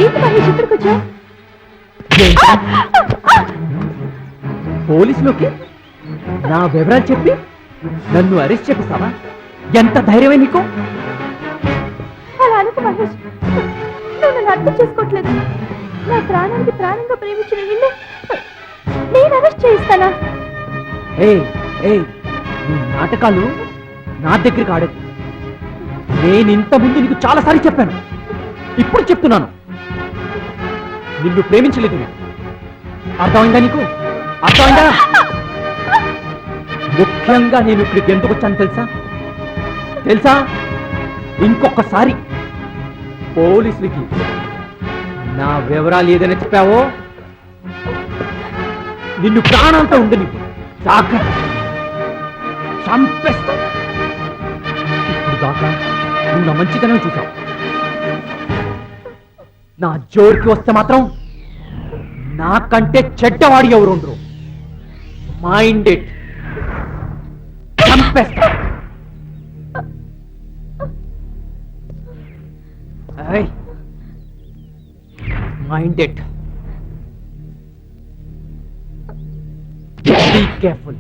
ఏంటి మహేష్ ఇక్కడికి వచ్చా? పోలీసులోకి నా వివరాలు చెప్పి నన్ను అరెస్ట్ చేపిస్తావా? ఎంత ధైర్యమే నీకు? అలా అనుకు మహేష్, నువ్వు నన్ను అర్థం చేసుకోవట్లేదు. నా ప్రాణానికి ప్రాణంగా ప్రేమించిన నిన్ను నేను అరెస్ట్ చేయిస్తానా? ఏయ్ ఏయ్, నీ నాటకాలు నా దగ్గరికి ఆడకు. నేను ఇంతకుముందు నీకు చాలాసార్లు చెప్పాను, ఇప్పుడు చెప్తున్నాను, నిన్ను ప్రేమించలేదు నేను. అర్థమైందా నీకు? అర్థమైందా? ముఖ్యంగా నేను ఇక్కడికి ఎందుకు వచ్చాను తెలుసా? తెలుసా? ఇంకొకసారి పోలీసులకి నా వివరాలు ఏదైనా చెప్పావో నిన్ను ప్రాణాలతో ఉండని జాగ్రత్త, చంపేస్తా. ఇప్పుడు దాకా నువ్వు నా మంచితనం చూసావు. నా జోరికి వస్తే మాత్రం నాకంటే చెడ్డవాడి ఎవరు ఉండరు. మైండ్ ఇట్, చంపేస్తా. Mind it. Be careful.